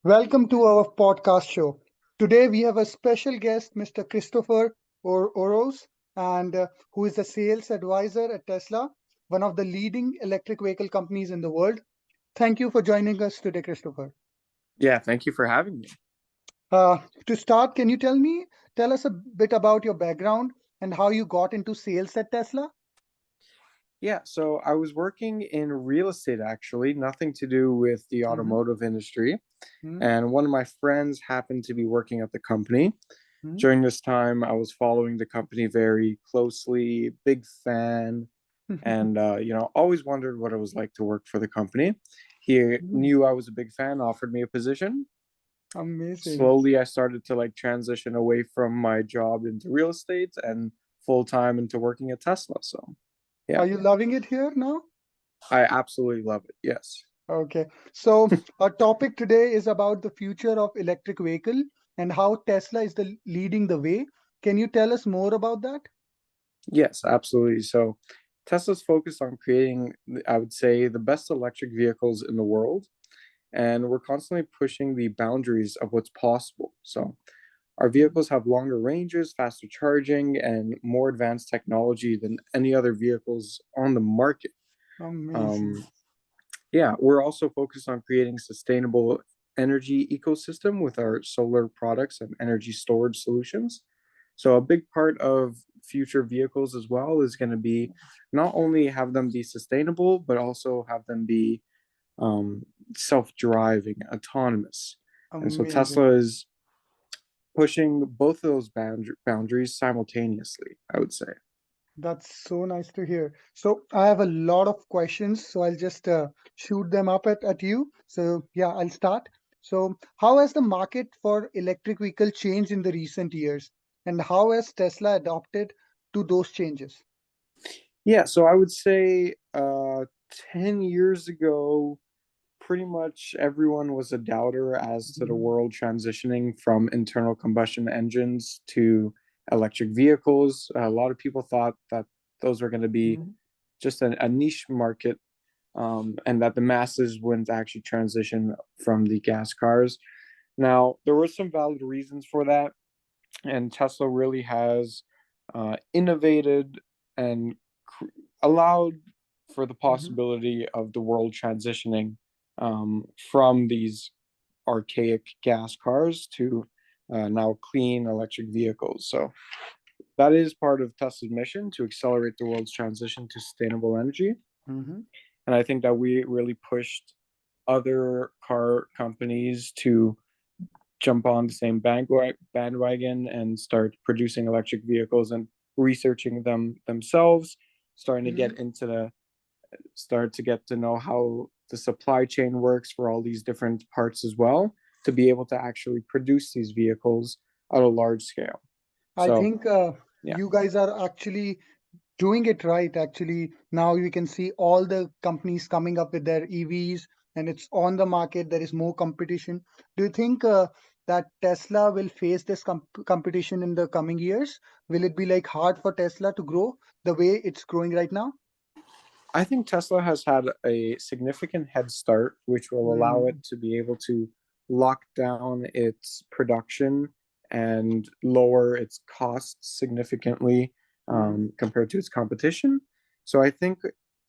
Welcome to our podcast show. Today we have a special guest, Mr. Christopher Oros, and who is a sales advisor at Tesla, one of the leading electric vehicle companies in the world. Thank you for joining us today, Christopher. Yeah, thank you for having me. Uh, to start, can you tell us a bit about your background and how you got into sales at Tesla? Yeah, so I was working in real estate actually, nothing to do with the Mm-hmm. automotive industry. Mm-hmm. And one of my friends happened to be working at the company. During this time, I was following the company very closely, big fan, and always wondered what it was like to work for the company. He Mm, knew I was a big fan, offered me a position. amazing. Slowly, I started to like transition away from my job into real estate and full time into working at Tesla. So, yeah. Are you loving it here now? I absolutely love it. Yes. Okay, so our topic today is about the future of electric vehicle and how Tesla is leading the way. Can you tell us more about that? Yes, absolutely. So Tesla's focused on creating, I would say, the best electric vehicles in the world. And we're constantly pushing the boundaries of what's possible. So our vehicles have longer ranges, faster charging, and more advanced technology than any other vehicles on the market. Amazing. Um, yeah, we're also focused on creating sustainable energy ecosystem with our solar products and energy storage solutions. So a big part of future vehicles as well is going to be not only have them be sustainable, but also have them be um, self-driving, autonomous. And so Amazing. Tesla is pushing both of those boundaries simultaneously, I would say. That's so nice to hear. So I have a lot of questions, so I'll just shoot them up at you. So yeah, I'll start. So how has the market for electric vehicle changed in the recent years, and how has Tesla adopted to those changes? Yeah, so I would say 10 years ago, pretty much everyone was a doubter as to the Mhm. world transitioning from internal combustion engines to electric vehicles. A lot of people thought that those were going to be Mhm. just a niche market, and that the masses wouldn't actually transition from the gas cars. Now, there were some valid reasons for that, and Tesla really has innovated and cr- allowed for the Mhm. possibility of the world transitioning from these archaic gas cars to now clean electric vehicles. So that is part of Tesla's mission to accelerate the world's transition to sustainable energy. Mhm. And I think that we really pushed other car companies to jump on the same bandwagon and start producing electric vehicles and researching them themselves, starting to Mhm. get into the start to get to know how the supply chain works for all these different parts as well to be able to actually produce these vehicles at a large scale. I So, think yeah. you guys are actually doing it right. Actually, now you can see all the companies coming up with their EVs and it's on the market. There is more competition. Do you think that Tesla will face this competition in the coming years? Will it be like hard for Tesla to grow the way it's growing right now? I think Tesla has had a significant head start, which will allow it Mm, to be able to lock down its production and lower its costs significantly compared to its competition. So I think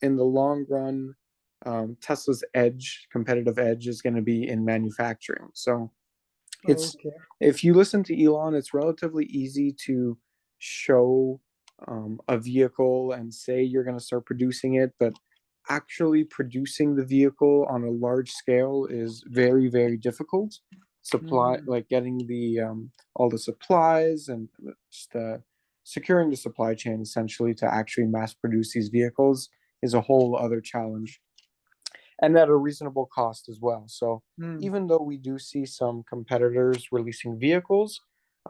in the long run, Tesla's competitive edge, is going to be in manufacturing. So it's okay. if you listen to Elon, it's relatively easy to show a vehicle and say you're going to start producing it, but actually producing the vehicle on a large scale is very, very difficult. Supply, Mm, like getting the all the supplies and just securing the supply chain essentially to actually mass produce these vehicles is a whole other challenge, and at a reasonable cost as well. So mm. even though we do see some competitors releasing vehicles,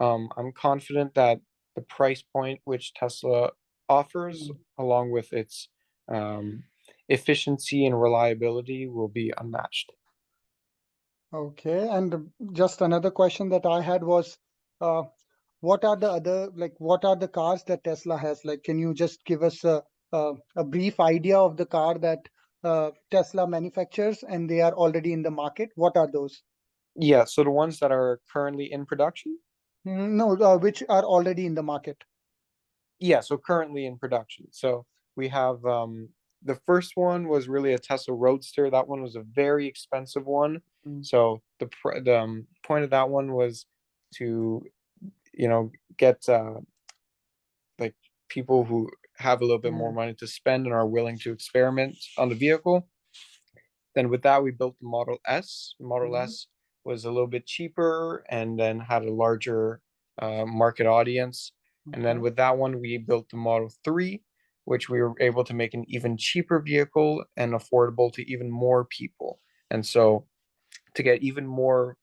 I'm confident that the price point which Tesla offers, Mm. along with its um, efficiency and reliability, will be unmatched. Okay. And just another question that I had was, uh, what are the other, like, what are the cars that Tesla has? Like, can you just give us a brief idea of the car that Tesla manufactures and they are already in the market? What are those? Yeah, so the ones that are currently in production. No, which are already in the market. Yeah, so currently in production. So we have the first one was really a Tesla Roadster. That one was a very expensive one. Mm, So the point of that one was to, get like people who have a little bit more mm, money to spend and are willing to experiment on the vehicle. Then with that, we built the Model S. The Model mhm, S was a little bit cheaper and then had a larger market audience. And then okay. with that one, we built the Model 3, which we were able to make an even cheaper vehicle and affordable to even more people. And so to get even more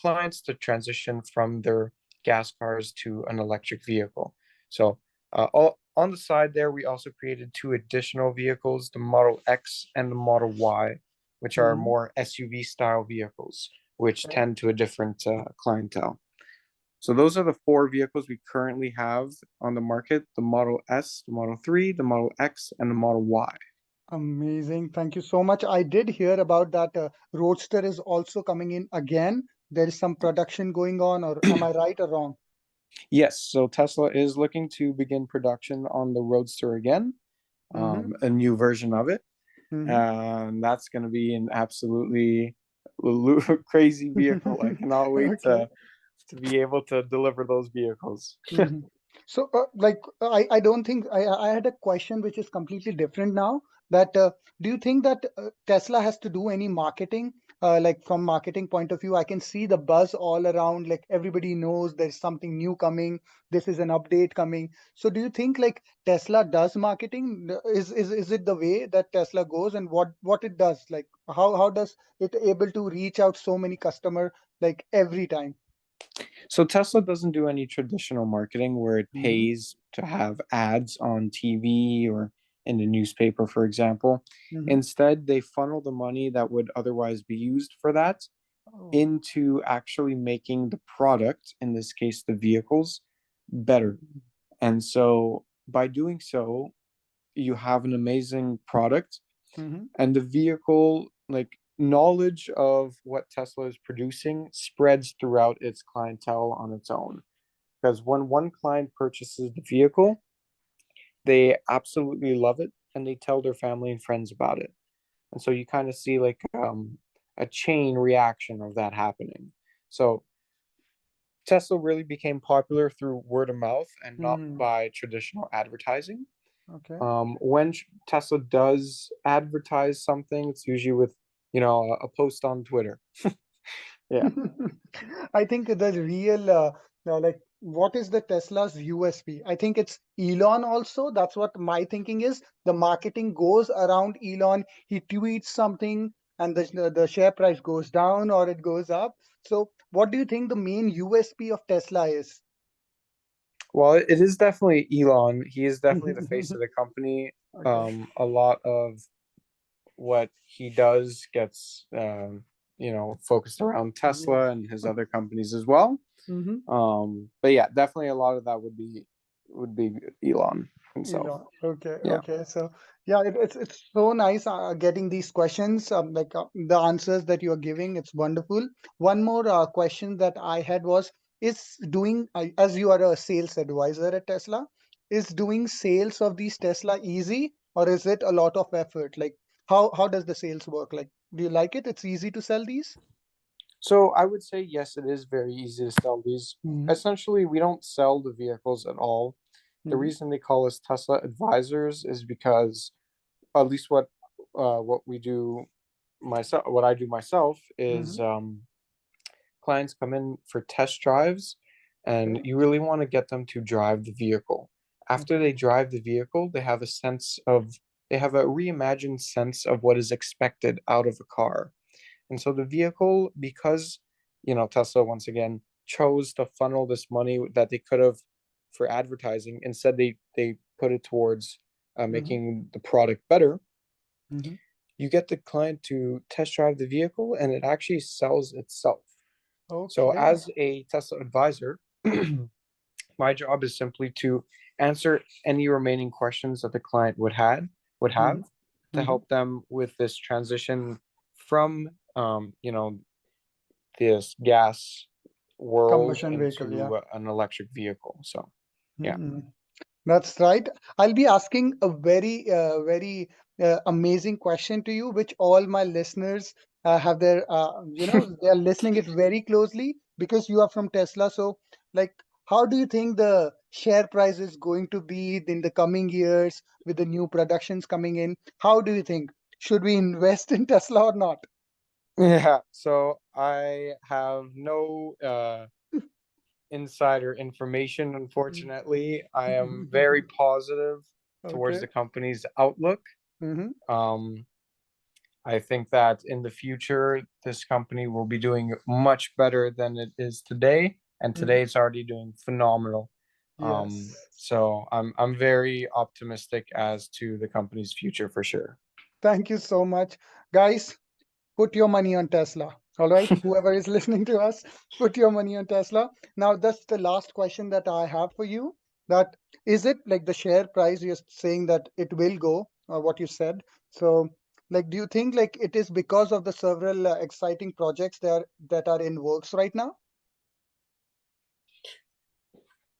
clients to transition from their gas cars to an electric vehicle. So on the side there, we also created two additional vehicles, the Model X and the Model Y, which are Mhm, more SUV style vehicles, which okay. tend to a different clientele. So those are the four vehicles we currently have on the market: the Model S, the Model 3, the Model X, and the Model Y. Amazing. Thank you so much. I did hear about that Roadster is also coming in again. There is some production going on, or am I right or wrong? Yes, so Tesla is looking to begin production on the Roadster again, Mm-hmm. a new version of it. Mm-hmm. And that's going to be an absolutely crazy vehicle. I cannot wait Okay. to be able to deliver those vehicles. Mhm. So, I don't think I had a question which is completely different now. That Do you think that Tesla has to do any marketing? Like from marketing point of view, I can see the buzz all around. Like everybody knows there's something new coming. This is an update coming. So, do you think like Tesla does marketing? Is it the way that Tesla goes, and what it does? Like how does it able to reach out so many customer like every time? So Tesla doesn't do any traditional marketing where it Mm-hmm. pays to have ads on TV or in the newspaper, for example. Mm-hmm. Instead, they funnel the money that would otherwise be used for that Oh. into actually making the product, in this case, the vehicles, better. And so by doing so, you have an amazing product, Mm-hmm. and the vehicle, like, knowledge of what Tesla is producing spreads throughout its clientele on its own. Because when one client purchases the vehicle, they absolutely love it and they tell their family and friends about it. And so you kind of see like a chain reaction of that happening. So Tesla really became popular through word of mouth and not Mm-hmm. by traditional advertising. Okay. When Tesla does advertise something, it's usually with, a post on Twitter. Yeah. I think the real what is the Tesla's USP? I think it's Elon also. That's what my thinking is. The marketing goes around Elon. He tweets something and the share price goes down or it goes up. So what do you think the main USP of Tesla is? Well, it is definitely Elon. He is definitely the face of the company. Okay. A lot of what he does gets, focused around Tesla Yes. and his other companies as well. Mm-hmm. But yeah, definitely a lot of that would be Elon himself. Elon. Okay, Yeah. okay. So yeah, it's so nice getting these questions. The answers that you are giving, it's wonderful. One more question that I had was: Is doing as you are a sales advisor at Tesla, is doing sales of these Tesla easy, or is it a lot of effort? Like how does the sales work? Like, do you like it? It's easy to sell these. So I would say yes, it is very easy to sell these. Mm-hmm. Essentially, we don't sell the vehicles at all. The Mm-hmm. reason they call us Tesla advisors is because, at least what we do myself, what I do myself Mm-hmm. is, clients come in for test drives, and Okay. you really want to get them to drive the vehicle. After Okay. they drive the vehicle, they have a reimagined sense of what is expected out of a car. And so the vehicle, because, Tesla once again chose to funnel this money that they could have for advertising, instead they put it towards Mm-hmm. making the product better. Mm-hmm. You get the client to test drive the vehicle, and it actually sells itself. So, Okay. as a Tesla advisor, my job is simply to answer any remaining questions that the client would Mm-hmm. have to Mm-hmm. help them with this transition from, this gas world Combustion vehicle, yeah. into an electric vehicle. So yeah. Mm-mm. That's right. I'll be asking a very amazing question to you, which all my listeners have they are listening it very closely because you are from Tesla. So, like, how do you think the share price is going to be in the coming years with the new productions coming in? How do you think? Should we invest in Tesla or not? Yeah, so I have no insider information, unfortunately. I am very positive towards Okay. the company's outlook. Mm-hmm. Um, I think that in the future, this company will be doing much better than it is today, and Mm-hmm. today it's already doing phenomenal. Yes. So I'm very optimistic as to the company's future for sure. Thank you so much, guys. Put your money on Tesla. All right. Whoever is listening to us, put your money on Tesla. Now, that's the last question that I have for you. That is it like the share price you're saying that it will go, what you said. So, like, do you think like it is because of the several exciting projects that are in works right now?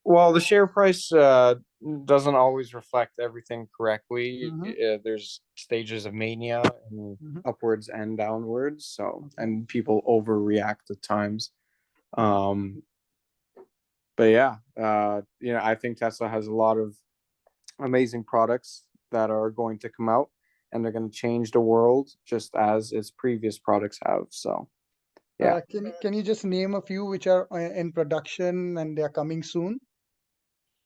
Well, the share price doesn't always reflect everything correctly. Mm-hmm. There's stages of mania and Mm-hmm. upwards and downwards. So, Okay. and people overreact at times. Um, but yeah, I think Tesla has a lot of amazing products that are going to come out, and they're going to change the world just as its previous products have. So, yeah. Can you just name a few which are in production and they are coming soon?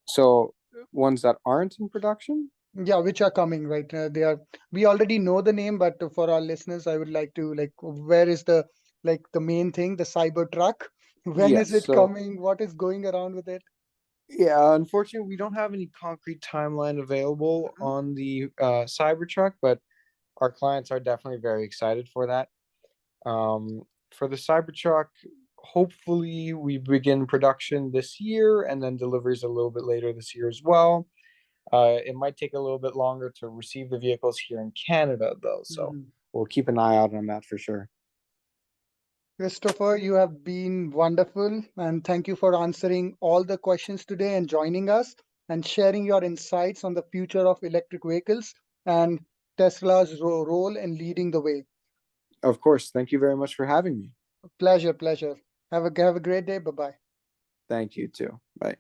So, ones that aren't in production, Yeah, which are coming, right? They are. We already know the name, but for our listeners, I would like to like, where is the main thing, the cyber truck? When is yes. it So, coming? What is going around with it? yeah, unfortunately, we don't have any concrete timeline available Mhm. on the Cybertruck, but our clients are definitely very excited for that. Um, for the Cybertruck, hopefully we begin production this year and then deliveries a little bit later this year as well. It might take a little bit longer to receive the vehicles here in Canada, though, so Mhm. we'll keep an eye out on that for sure. Christopher, you have been wonderful, and thank you for answering all the questions today and joining us and sharing your insights on the future of electric vehicles and Tesla's role in leading the way. Of course, thank you very much for having me. Pleasure, pleasure. Have a great day. Bye bye. Thank you too. Bye.